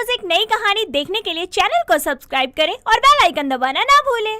रोज एक नई कहानी देखने के लिए चैनल को सब्सक्राइब करें और बेल आइकन दबाना ना भूलें।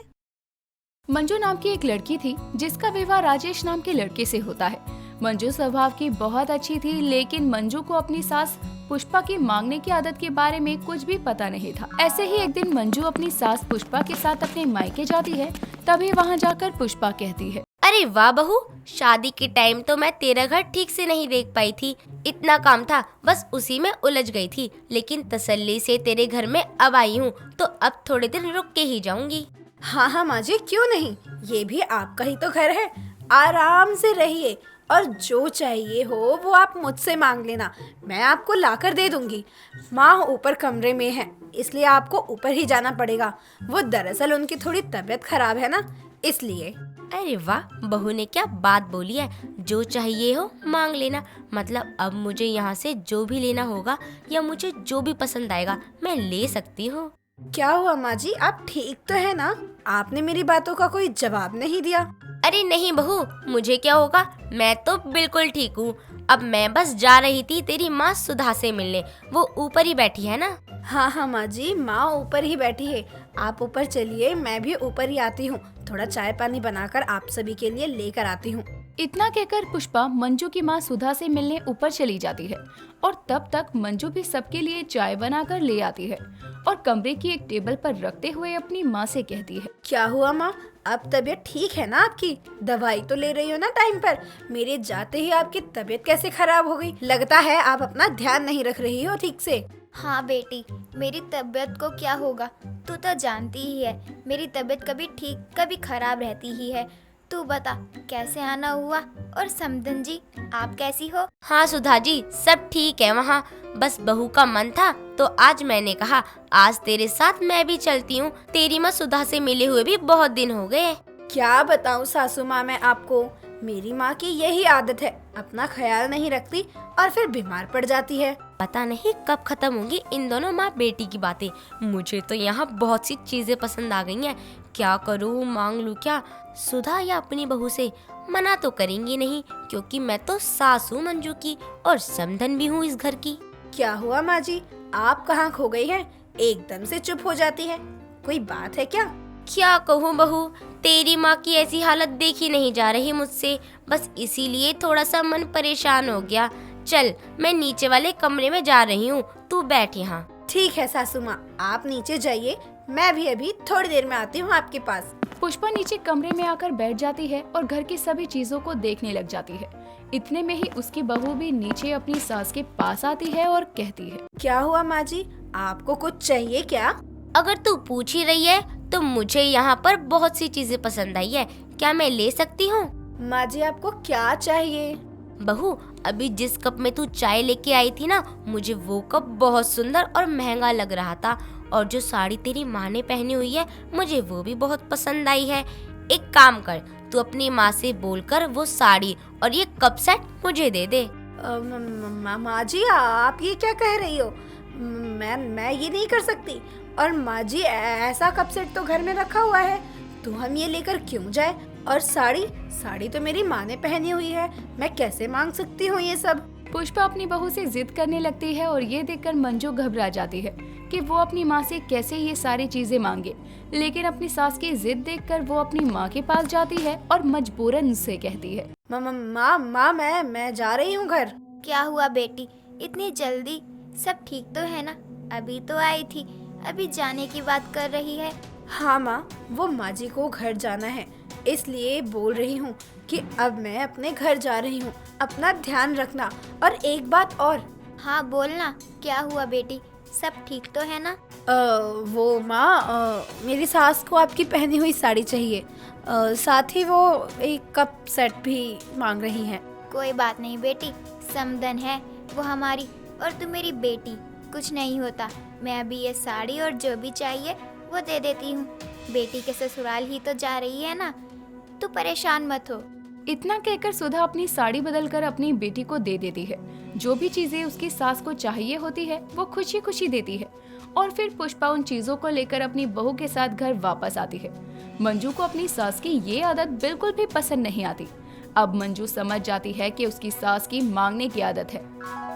मंजू नाम की एक लड़की थी जिसका विवाह राजेश नाम के लड़के से होता है। मंजू स्वभाव की बहुत अच्छी थी, लेकिन मंजू को अपनी सास पुष्पा की मांगने की आदत के बारे में कुछ भी पता नहीं था। ऐसे ही एक दिन मंजू अपनी सास पुष्पा के साथ अपने मायके जाती है। तभी वहाँ जाकर पुष्पा कहती है, अरे वाह बहू, शादी के टाइम तो मैं तेरा घर ठीक से नहीं देख पाई थी। इतना काम था, बस उसी में उलझ गई थी। लेकिन तसल्ली से तेरे घर में अब आई हूँ, तो अब थोड़े दिन रुक के ही जाऊंगी। हाँ माँ जी, क्यों नहीं, ये भी आपका ही तो घर है। आराम से रहिए और जो चाहिए हो वो आप मुझसे मांग लेना, मैं आपको लाकर दे दूंगी। माँ ऊपर कमरे में है, इसलिए आपको ऊपर ही जाना पड़ेगा। वो दरअसल उनकी थोड़ी तबीयत खराब है ना, इसलिए। अरे वाह, बहू ने क्या बात बोली है, जो चाहिए हो मांग लेना। मतलब अब मुझे यहाँ से जो भी लेना होगा या मुझे जो भी पसंद आएगा मैं ले सकती हूँ। क्या हुआ माँ जी, आप ठीक तो है ना? आपने मेरी बातों का कोई जवाब नहीं दिया। अरे नहीं बहू, मुझे क्या होगा, मैं तो बिल्कुल ठीक हूँ। अब मैं बस जा रही थी तेरी माँ सुधा से मिलने, वो ऊपर ही बैठी है ना। हाँ माँ जी, माँ ऊपर ही बैठी है। आप ऊपर चलिए, मैं भी ऊपर ही आती हूँ। थोड़ा चाय पानी बनाकर आप सभी के लिए लेकर आती हूँ। इतना कहकर पुष्पा मंजू की माँ सुधा से मिलने ऊपर चली जाती है और तब तक मंजू भी सबके लिए चाय बनाकर ले आती है और कमरे की एक टेबल पर रखते हुए अपनी माँ से कहती है, क्या हुआ माँ, अब तबीयत ठीक है ना आपकी? दवाई तो ले रही हो ना टाइम पर? मेरे जाते ही आपकी तबीयत कैसे खराब हो गई? लगता है आप अपना ध्यान नहीं रख रही हो ठीक से। हाँ बेटी, मेरी तबीयत को क्या होगा, तू तो जानती ही है मेरी तबीयत कभी ठीक कभी खराब रहती ही है। तू बता कैसे आना हुआ, और समदन जी आप कैसी हो? हाँ सुधा जी, सब ठीक है वहाँ। बस बहू का मन था तो आज मैंने कहा आज तेरे साथ मैं भी चलती हूँ। तेरी माँ सुधा से मिले हुए भी बहुत दिन हो गए। क्या बताऊँ सासू माँ मैं आपको, मेरी माँ की यही आदत है, अपना ख्याल नहीं रखती और फिर बीमार पड़ जाती है। पता नहीं कब खत्म होंगी इन दोनों माँ बेटी की बातें। मुझे तो यहाँ बहुत सी चीजें पसंद आ गई हैं। क्या करूँ, मांग लूँ क्या, सुधा या अपनी बहू से? मना तो करेंगी नहीं, क्योंकि मैं तो सास हूँ मंजू की और समधन भी हूँ इस घर की। क्या हुआ माँ जी, आप कहाँ खो गई हैं? एकदम से चुप हो जाती है, कोई बात है क्या? क्या कहूँ बहू, तेरी माँ की ऐसी हालत देखी नहीं जा रही मुझसे, बस इसीलिए थोड़ा सा मन परेशान हो गया। चल मैं नीचे वाले कमरे में जा रही हूँ, तू बैठ यहाँ। ठीक है सासू माँ, आप नीचे जाइए, मैं भी अभी थोड़ी देर में आती हूँ आपके पास। पुष्पा नीचे कमरे में आकर बैठ जाती है और घर की सभी चीजों को देखने लग जाती है। इतने में ही उसकी बहू भी नीचे अपनी सास के पास आती है और कहती है, क्या हुआ माँ जी, आपको कुछ चाहिए क्या? अगर तू पूछ ही रही है तो मुझे यहाँ पर बहुत सी चीजें पसंद आई है, क्या मैं ले सकती हूँ? माँ जी आपको क्या चाहिए? बहू, अभी जिस कप में तू चाय लेके आई थी ना, मुझे वो कप बहुत सुंदर और महंगा लग रहा था। और जो साड़ी तेरी माँ ने पहनी हुई है मुझे वो भी बहुत पसंद आई है। एक काम कर, तू अपनी माँ से बोलकर वो साड़ी और ये कप सेट मुझे दे दे। माँ जी आप ये क्या कह रही हो? मैं ये नहीं कर सकती। और माँ जी ऐसा कप सेट तो घर में रखा हुआ है, तो हम ये लेकर क्यों जाए? और साड़ी तो मेरी माँ ने पहनी हुई है, मैं कैसे मांग सकती हूँ ये सब? पुष्पा अपनी बहू से जिद करने लगती है और ये देखकर मंजू घबरा जाती है कि वो अपनी माँ से कैसे ये सारी चीजें मांगे। लेकिन अपनी सास की जिद देखकर वो अपनी माँ के पास जाती है और मजबूरन उससे कहती है, माँ मैं जा रही हूँ घर। क्या हुआ बेटी, इतनी जल्दी? सब ठीक तो है ना? अभी तो आई थी, अभी जाने की बात कर रही है। हाँ माँ, वो माँ जी को घर जाना है, इसलिए बोल रही हूँ कि अब मैं अपने घर जा रही हूँ। अपना ध्यान रखना। और एक बात और। हाँ बोलना, क्या हुआ बेटी, सब ठीक तो है ना? वो माँ, मेरी सास को आपकी पहनी हुई साड़ी चाहिए, साथ ही वो एक कप सेट भी मांग रही हैं। कोई बात नहीं बेटी, समदन है वो हमारी और तू मेरी बेटी, कुछ नहीं होता। मैं अभी ये साड़ी और जो भी चाहिए वो दे देती हूँ। बेटी के ससुराल ही तो जा रही है ना, तू परेशान मत हो। इतना कहकर सुधा अपनी साड़ी बदलकर अपनी बेटी को दे देती है। जो भी चीजें उसकी सास को चाहिए होती है वो खुशी खुशी देती है और फिर पुष्पा उन चीजों को लेकर अपनी बहू के साथ घर वापस आती है। मंजू को अपनी सास की ये आदत बिल्कुल भी पसंद नहीं आती। अब मंजू समझ जाती है कि उसकी सास की मांगने की आदत है।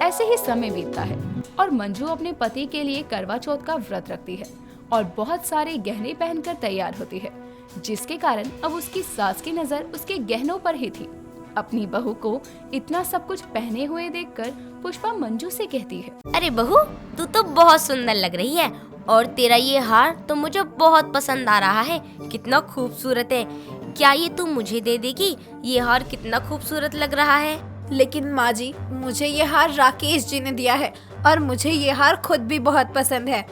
ऐसे ही समय बीतता है और मंजू अपने पति के लिए करवा चौथ का व्रत रखती है और बहुत सारे गहने पहनकर तैयार होती है, जिसके कारण अब उसकी सास की नजर उसके गहनों पर ही थी। अपनी बहू को इतना सब कुछ पहने हुए देखकर पुष्पा मंजू से कहती है, अरे बहू, तू तो बहुत सुंदर लग रही है और तेरा ये हार तो मुझे बहुत पसंद आ रहा है। कितना खूबसूरत है। क्या ये तू मुझे दे देगी? ये हार कितना खूबसूरत लग रहा है। लेकिन माँ जी, मुझे ये हार राकेश जी ने दिया है और मुझे ये हार खुद भी बहुत पसंद है।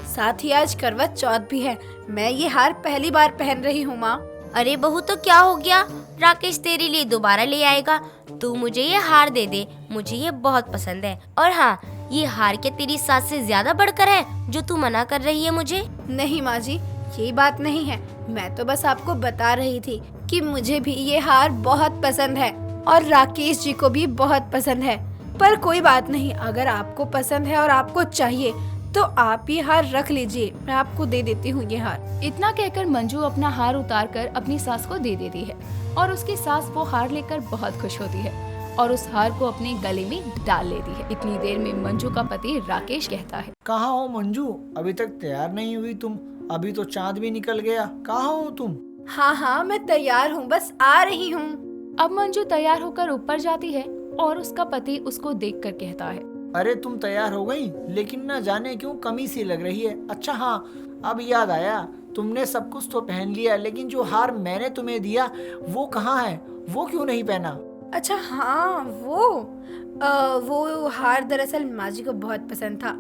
साथ ही आज करवा चौथ भी है। मैं ये हार पहली बार पहन रही हूँ माँ। अरे बहू, तो क्या हो गया? राकेश तेरे लिए दोबारा ले आएगा। तू मुझे ये हार दे दे, मुझे ये बहुत पसंद है। और हाँ, ये हार क्या तेरी सास से ज्यादा बढ़कर है जो तू मना कर रही है मुझे? नहीं माँ जी, ये बात नहीं है। मैं तो बस आपको बता रही थी कि मुझे भी ये हार बहुत पसंद है और राकेश जी को भी बहुत पसंद है। पर कोई बात नहीं, अगर आपको पसंद है और आपको चाहिए तो आप ये हार रख लीजिए। मैं आपको दे देती हूँ ये हार। इतना कहकर मंजू अपना हार उतारकर अपनी सास को दे देती है और उसकी सास वो हार लेकर बहुत खुश होती है और उस हार को अपने गले में डाल लेती है। इतनी देर में मंजू का पति राकेश कहता है, कहाँ हो मंजू? अभी तक तैयार नहीं हुई तुम? अभी तो चांद भी निकल गया। कहाँ हो तुम? हाँ हाँ, मैं तैयार हूँ, बस आ रही हूँ। अब मंजू तैयार होकर ऊपर जाती है और उसका पति उसको देखकर कहता है, अरे तुम तैयार हो गई, लेकिन न जाने क्यों कमी सी लग रही है। अच्छा हाँ, अब याद आया, तुमने सब कुछ तो पहन लिया, लेकिन जो हार मैंने तुम्हें दिया वो कहाँ है? वो क्यों नहीं पहना? अच्छा हाँ, वो हार दरअसल माँ जी को बहुत पसंद था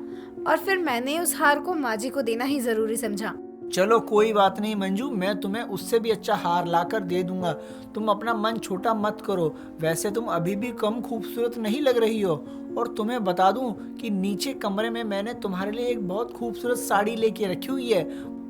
और फिर मैंने उस हार को माँ जी को देना ही जरूरी समझा। चलो कोई बात नहीं मंजू, मैं तुम्हें उससे भी अच्छा हार लाकर दे दूंगा। तुम अपना मन छोटा मत करो। वैसे तुम अभी भी कम खूबसूरत नहीं लग रही हो। और तुम्हें बता दूं कि नीचे कमरे में मैंने तुम्हारे लिए एक बहुत खूबसूरत साड़ी लेके रखी हुई है।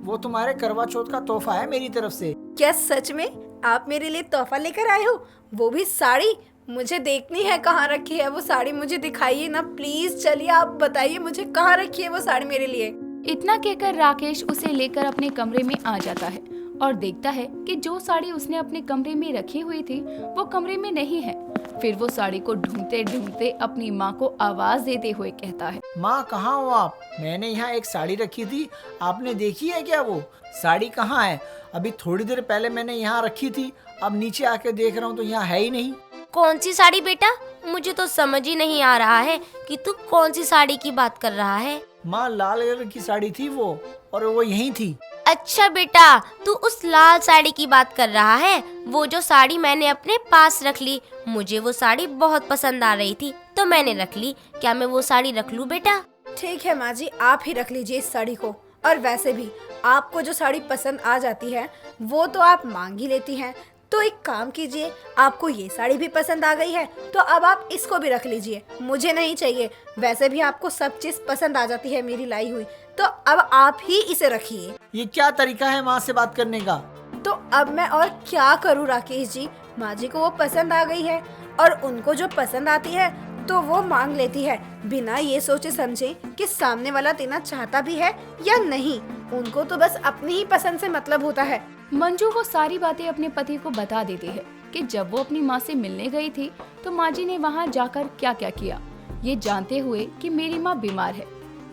वो तुम्हारे करवा चौथ का तोहफा है मेरी तरफ से। क्या सच में आप मेरे लिए तोहफा लेकर आए हो? वो भी साड़ी? मुझे देखनी है कहाँ रखी है वो साड़ी, मुझे दिखाइए ना प्लीज। चलिए आप बताइए मुझे कहाँ रखी है वो साड़ी मेरे लिए। इतना कहकर राकेश उसे लेकर अपने कमरे में आ जाता है और देखता है कि जो साड़ी उसने अपने कमरे में रखी हुई थी वो कमरे में नहीं है। फिर वो साड़ी को ढूंढते ढूंढते अपनी माँ को आवाज देते हुए कहता है, माँ कहाँ हो आप? मैंने यहाँ एक साड़ी रखी थी, आपने देखी है क्या? वो साड़ी कहाँ है? अभी थोड़ी देर पहले मैंने यहाँ रखी थी, अब नीचे आके देख रहा हूँ तो यहाँ है ही नहीं। कौन सी साड़ी बेटा? मुझे तो समझ ही नहीं आ रहा है कि तू कौन सी साड़ी की बात कर रहा है। माँ लाल कलर की साड़ी थी वो, और वो यहीं थी। अच्छा बेटा, तू उस लाल साड़ी की बात कर रहा है? वो जो साड़ी मैंने अपने पास रख ली, मुझे वो साड़ी बहुत पसंद आ रही थी तो मैंने रख ली। क्या मैं वो साड़ी रख लूं बेटा? ठीक है माँ जी, आप ही रख लीजिए इस साड़ी को। और वैसे भी आपको जो साड़ी पसंद आ जाती है वो तो आप मांग ही लेती हैं। तो एक काम कीजिए, आपको ये साड़ी भी पसंद आ गई है तो अब आप इसको भी रख लीजिए, मुझे नहीं चाहिए। वैसे भी आपको सब चीज पसंद आ जाती है मेरी लाई हुई, तो अब आप ही इसे रखिए। ये क्या तरीका है माँ से बात करने का? तो अब मैं और क्या करूँ राकेश जी, माँ जी को वो पसंद आ गई है और उनको जो पसंद आती है तो वो मांग लेती है, बिना ये सोचे समझे कि सामने वाला देना चाहता भी है या नहीं। उनको तो बस अपनी ही पसंद से मतलब होता है। मंजू वो सारी बातें अपने पति को बता देती है कि जब वो अपनी माँ से मिलने गई थी तो माँ जी ने वहाँ जाकर क्या क्या किया, ये जानते हुए कि मेरी माँ बीमार है।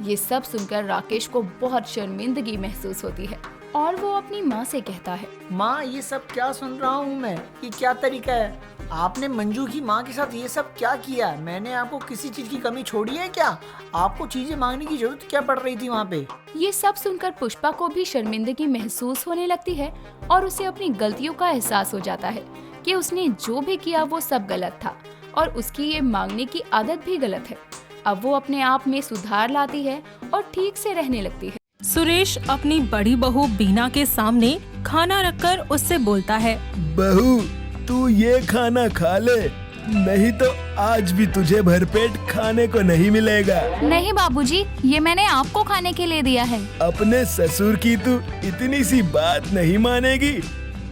ये सब सुनकर राकेश को बहुत शर्मिंदगी महसूस होती है और वो अपनी माँ से कहता है, माँ ये सब क्या सुन रहा हूँ मैं? ये क्या तरीका है? आपने मंजू की माँ के साथ ये सब क्या किया? मैंने आपको किसी चीज की कमी छोड़ी है क्या? आपको चीजें मांगने की जरूरत क्या पड़ रही थी वहाँ पे? ये सब सुनकर पुष्पा को भी शर्मिंदगी महसूस होने लगती है और उसे अपनी गलतियों का एहसास हो जाता है कि उसने जो भी किया वो सब गलत था और उसकी ये मांगने की आदत भी गलत है। अब वो अपने आप में सुधार लाती है और ठीक से रहने लगती है। सुरेश अपनी बड़ी बहू बीना के सामने खाना रखकर उससे बोलता है, बहू तू ये खाना खा ले, नहीं तो आज भी तुझे भरपेट खाने को नहीं मिलेगा। नहीं बाबूजी, ये मैंने आपको खाने के लिए दिया है। अपने ससुर की तू इतनी सी बात नहीं मानेगी?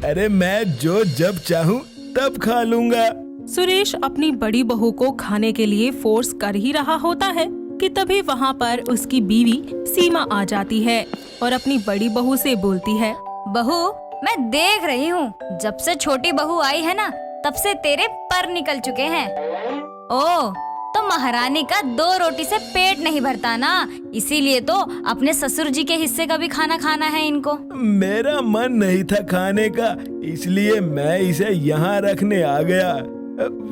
अरे मैं जो जब चाहूँ तब खा लूँगा। सुरेश अपनी बड़ी बहू को खाने के लिए फोर्स कर ही रहा होता है कि तभी वहाँ पर उसकी बीवी सीमा आ जाती है और अपनी बड़ी बहू से बोलती है, बहू मैं देख रही हूँ, जब से छोटी बहू आई है ना तब से तेरे पर निकल चुके हैं। ओह, तो महारानी का 2 रोटी से पेट नहीं भरता ना, इसीलिए तो अपने ससुर जी के हिस्से का भी खाना खाना है इनको। मेरा मन नहीं था खाने का, इसलिए मैं इसे यहाँ रखने आ गया।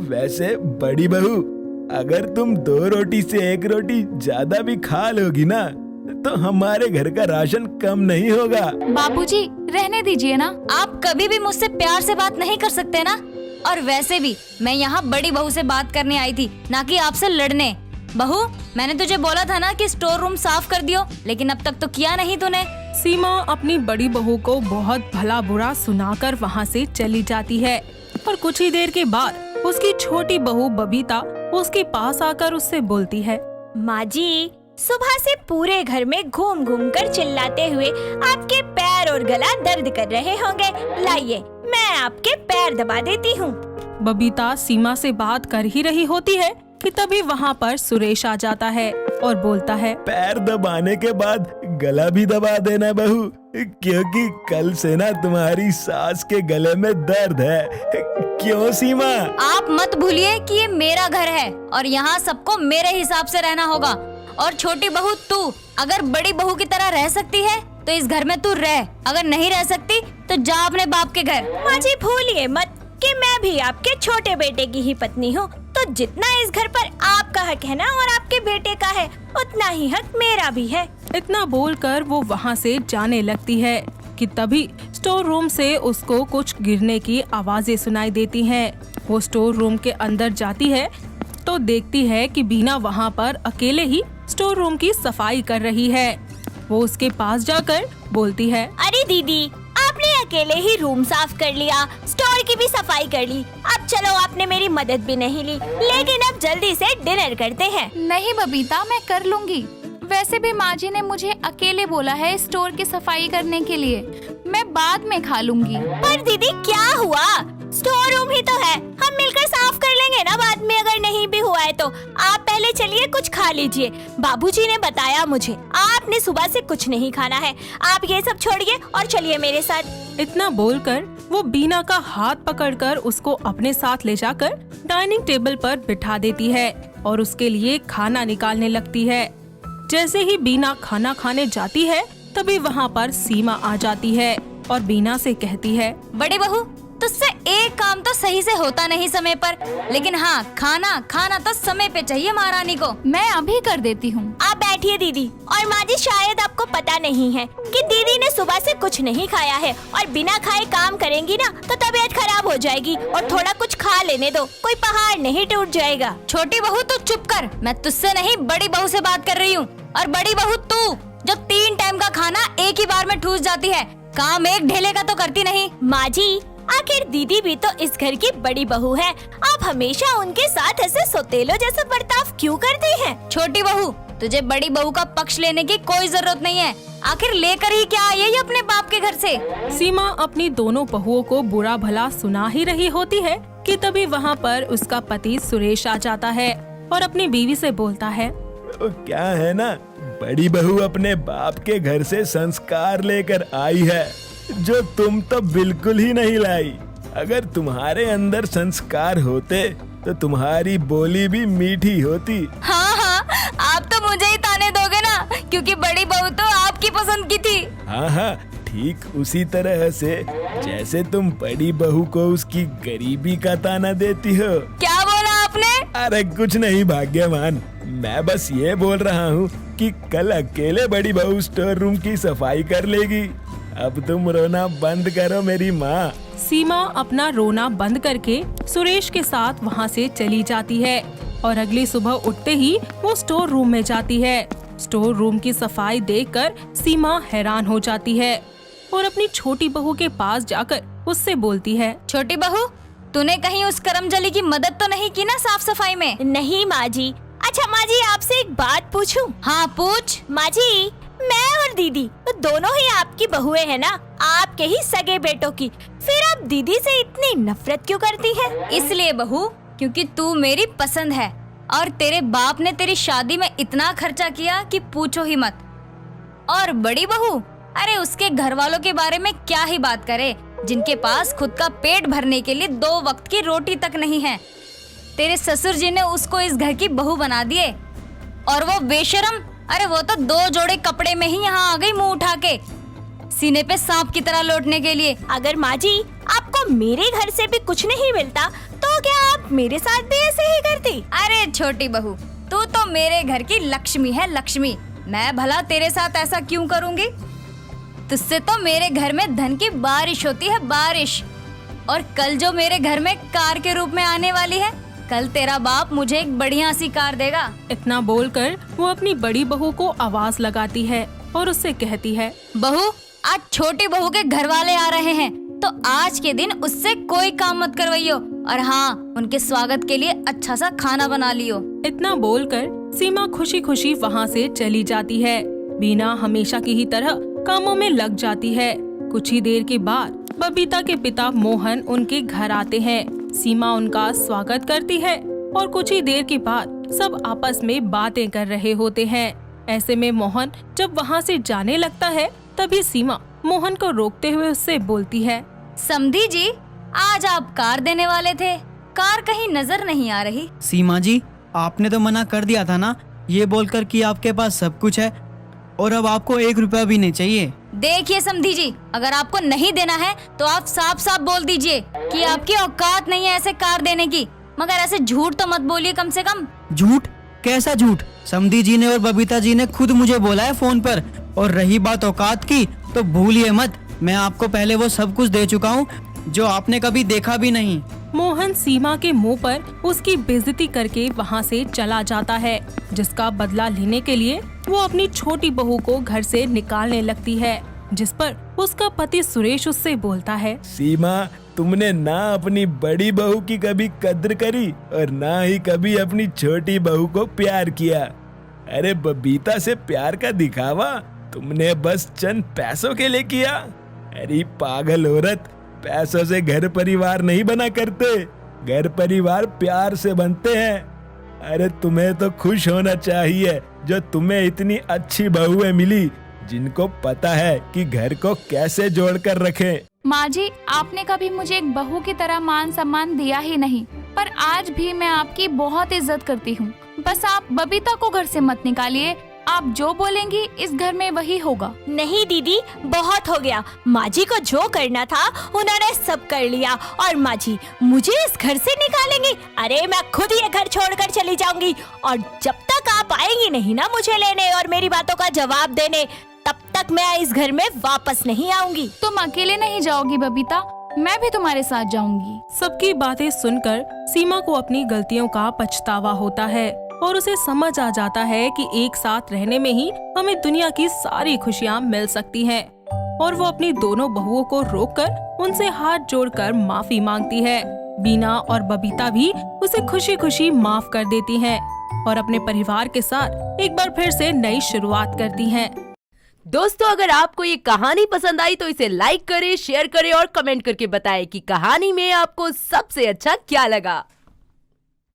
वैसे बड़ी बहू, अगर तुम 2 रोटी से 1 रोटी ज्यादा भी खा लोगी ना, तो हमारे घर का राशन कम नहीं होगा। बाबूजी, रहने दीजिए ना। आप कभी भी मुझसे प्यार से बात नहीं कर सकते ना। और वैसे भी मैं यहाँ बड़ी बहू से बात करने आई थी, ना कि आपसे लड़ने। बहू, मैंने तुझे बोला था ना कि स्टोर रूम साफ कर दियो, लेकिन अब तक तो किया नहीं तूने। सीमा अपनी बड़ी बहू को बहुत भला बुरा सुनाकर वहाँ से चली जाती है और कुछ ही देर के बाद उसकी छोटी बहू बबीता उसके पास आकर उससे बोलती है, माँ जी, सुबह से पूरे घर में घूम घूम कर चिल्लाते हुए आपके पैर और गला दर्द कर रहे होंगे। लाइए, मैं आपके पैर दबा देती हूँ। बबीता सीमा से बात कर ही रही होती है कि तभी वहाँ पर सुरेश आ जाता है और बोलता है, पैर दबाने के बाद गला भी दबा देना बहू, क्योंकि कल से ना तुम्हारी सास के गले में दर्द है। क्यों सीमा? आप मत भूलिए कि ये मेरा घर है और यहाँ सबको मेरे हिसाब से रहना होगा। और छोटी बहू, तू अगर बड़ी बहू की तरह रह सकती है तो इस घर में तू रह, अगर नहीं रह सकती तो जा अपने बाप के घर। माँ जी, भूलिए मत कि मैं भी आपके छोटे बेटे की ही पत्नी हूँ, तो जितना इस घर पर आपका हक है ना और आपके बेटे का है, उतना ही हक मेरा भी है। इतना बोलकर वो वहाँ से जाने लगती है कि तभी स्टोर रूम से उसको कुछ गिरने की आवाजें सुनाई देती हैं। वो स्टोर रूम के अंदर जाती है तो देखती है कि बीना वहाँ पर अकेले ही स्टोर रूम की सफाई कर रही है। वो उसके पास जाकर बोलती है, अरे दीदी, आपने अकेले ही रूम साफ कर लिया, स्टोर की भी सफाई कर ली। अब चलो, आपने मेरी मदद भी नहीं ली, लेकिन अब जल्दी से डिनर करते हैं। नहीं बबीता, मैं कर लूंगी। वैसे भी माँ जी ने मुझे अकेले बोला है स्टोर की सफाई करने के लिए, मैं बाद में खा लूंगी। पर दीदी, क्या हुआ? स्टोर रूम ही तो है, हम मिलकर साफ कर लेंगे ना बाद में, अगर नहीं भी हुआ है तो। आप पहले चलिए कुछ खा लीजिए। बाबूजी ने बताया मुझे आपने सुबह से कुछ नहीं खाना है। आप ये सब छोड़िए और चलिए मेरे साथ। इतना बोलकर वो बीना का हाथ पकड़कर उसको अपने साथ ले जाकर डाइनिंग टेबल पर बिठा देती है और उसके लिए खाना निकालने लगती है। जैसे ही बीना खाना खाने जाती है तभी वहाँ पर सीमा आ जाती है और बीना से कहती है, बड़ी बहू, तुझसे एक काम तो सही से होता नहीं समय पर, लेकिन हाँ, खाना तो समय पे चाहिए महारानी को। मैं अभी कर देती हूँ। आप बैठिए दीदी। और माँ जी, शायद आपको पता नहीं है कि दीदी ने सुबह से कुछ नहीं खाया है, और बिना खाए काम करेंगी ना तो तबीयत खराब हो जाएगी। और थोड़ा कुछ खा लेने दो, कोई पहाड़ नहीं टूट जाएगा। छोटी बहू, तू चुप कर, मैं तुझसे नहीं बड़ी बहू से बात कर रही हूँ। और बड़ी बहू, तू जो 3 टाइम का खाना एक ही बार में ठूस जाती है, काम एक ढेले का तो करती नहीं। माँ जी, आखिर दीदी भी तो इस घर की बड़ी बहू है, आप हमेशा उनके साथ ऐसे सोतेलो जैसा बर्ताव क्यों करते हैं? छोटी बहू, तुझे बड़ी बहू का पक्ष लेने की कोई जरूरत नहीं है। आखिर लेकर ही क्या आई है ये अपने बाप के घर से? सीमा अपनी दोनों बहुओं को बुरा भला सुना ही रही होती है कि तभी वहाँ पर उसका पति सुरेश आ जाता है और अपनी बीवी से बोलता है, तो क्या है ना, बड़ी बहू अपने बाप के घर से संस्कार लेकर आई है, जो तुम तो बिल्कुल ही नहीं लाई। अगर तुम्हारे अंदर संस्कार होते तो तुम्हारी बोली भी मीठी होती। हाँ, आप तो मुझे ही ताने दोगे ना, क्योंकि बड़ी बहू तो आपकी पसंद की थी। हाँ, ठीक उसी तरह से जैसे तुम बड़ी बहू को उसकी गरीबी का ताना देती हो। क्या बोला आपने? अरे कुछ नहीं भाग्यवान, मैं बस ये बोल रहा हूँ कि कल अकेले बड़ी बहू स्टोर रूम की सफाई कर लेगी। अब तुम रोना बंद करो मेरी माँ। सीमा अपना रोना बंद करके सुरेश के साथ वहाँ से चली जाती है और अगली सुबह उठते ही वो स्टोर रूम में जाती है। स्टोर रूम की सफाई देखकर सीमा हैरान हो जाती है और अपनी छोटी बहू के पास जाकर उससे बोलती है, छोटी बहू, तूने कहीं उस करमजली की मदद तो नहीं की ना साफ सफाई में? नहीं माँ जी। अच्छा माँ जी, आपसे एक बात पूछूं? हाँ, पूछ। माँ जी, मैं और दीदी तो दोनों ही आपकी बहुएं हैं ना, आपके ही सगे बेटों की, फिर आप दीदी से इतनी नफरत क्यों करती हैं? इसलिए बहू, क्योंकि तू मेरी पसंद है और तेरे बाप ने तेरी शादी में इतना खर्चा किया कि पूछो ही मत। और बड़ी बहू, अरे उसके घर वालों के बारे में क्या ही बात करे, जिनके पास खुद का पेट भरने के लिए 2 वक्त की रोटी तक नहीं है। तेरे ससुर जी ने उसको इस घर की बहू बना दिए और वो बेशरम, अरे वो तो 2 जोड़े कपड़े में ही यहाँ आ गई मुंह उठा के, सीने पे सांप की तरह लौटने के लिए। अगर माँ जी आपको मेरे घर से भी कुछ नहीं मिलता तो क्या आप मेरे साथ भी ऐसे ही करती? अरे छोटी बहू, तू तो मेरे घर की लक्ष्मी है, लक्ष्मी। मैं भला तेरे साथ ऐसा क्यों करूँगी? तुझसे तो मेरे घर में धन की बारिश होती है, बारिश। और कल जो मेरे घर में कार के रूप में आने वाली है, कल तेरा बाप मुझे एक बढ़िया सी कार देगा। इतना बोलकर वो अपनी बड़ी बहू को आवाज लगाती है और उससे कहती है, बहू, आज छोटी बहू के घर वाले आ रहे हैं, तो आज के दिन उससे कोई काम मत करवाइयो, और हाँ, उनके स्वागत के लिए अच्छा सा खाना बना लियो। इतना बोलकर सीमा खुशी खुशी वहाँ से चली जाती है। बीना हमेशा की ही तरह कामों में लग जाती है। कुछ ही देर के बाद बबीता के पिता मोहन उनके घर आते हैं। सीमा उनका स्वागत करती है और कुछ ही देर के बाद सब आपस में बातें कर रहे होते हैं। ऐसे में मोहन जब वहाँ से जाने लगता है, तभी सीमा मोहन को रोकते हुए उससे बोलती है, समधी जी, आज आप कार देने वाले थे, कार कहीं नजर नहीं आ रही। सीमा जी, आपने तो मना कर दिया था ना, ये बोलकर कि आपके पास सब कुछ है और अब आपको 1 रुपया भी नहीं चाहिए। देखिए समधी जी, अगर आपको नहीं देना है तो आप साफ साफ बोल दीजिए कि आपकी औकात नहीं है ऐसे कार देने की, मगर ऐसे झूठ तो मत बोलिए कम से कम। झूठ? कैसा झूठ? समधी जी ने और बबीता जी ने खुद मुझे बोला है फोन पर। और रही बात औकात की, तो भूलिए मत, मैं आपको पहले वो सब कुछ दे चुका हूँ जो आपने कभी देखा भी नहीं। मोहन सीमा के मुंह पर उसकी बेइज्जती करके वहाँ से चला जाता है, जिसका बदला लेने के लिए वो अपनी छोटी बहू को घर से निकालने लगती है, जिस पर उसका पति सुरेश उससे बोलता है, सीमा, तुमने ना अपनी बड़ी बहू की कभी कद्र करी और ना ही कभी अपनी छोटी बहू को प्यार किया। अरे बबीता से प्यार का दिखावा तुमने बस चंद पैसों के लिए किया। अरे पागल औरत, पैसों से घर परिवार नहीं बना करते, घर परिवार प्यार से बनते हैं। अरे तुम्हें तो खुश होना चाहिए जो तुम्हें इतनी अच्छी बहुएं मिली, जिनको पता है कि घर को कैसे जोड़कर रखें। माँ जी, आपने कभी मुझे एक बहू की तरह मान सम्मान दिया ही नहीं, पर आज भी मैं आपकी बहुत इज्जत करती हूँ। बस आप बबीता को घर से मत निकालिए, आप जो बोलेंगी इस घर में वही होगा। नहीं दीदी, बहुत हो गया। माँ जी को जो करना था उन्होंने सब कर लिया, और माँ जी मुझे इस घर से निकालेंगी? अरे मैं खुद ये घर छोड़कर चली जाऊंगी, और जब तक आप आएंगी नहीं ना मुझे लेने और मेरी बातों का जवाब देने, तब तक मैं इस घर में वापस नहीं आऊंगी। तुम अकेले नहीं जाओगी बबीता, मैं भी तुम्हारे साथ जाऊंगी। सबकी बातें सुनकर सीमा को अपनी गलतियों का पछतावा होता है और उसे समझ आ जाता है कि एक साथ रहने में ही हमें दुनिया की सारी खुशियाँ मिल सकती हैं। और वो अपनी दोनों बहुओं को रोककर उनसे हाथ जोड़कर माफी मांगती है। बीना और बबीता भी उसे खुशी खुशी माफ कर देती हैं और अपने परिवार के साथ एक बार फिर से नई शुरुआत करती हैं। दोस्तों, अगर आपको ये कहानी पसंद आई तो इसे लाइक करें, शेयर करें और कमेंट करके बताएं कि कहानी में आपको सबसे अच्छा क्या लगा।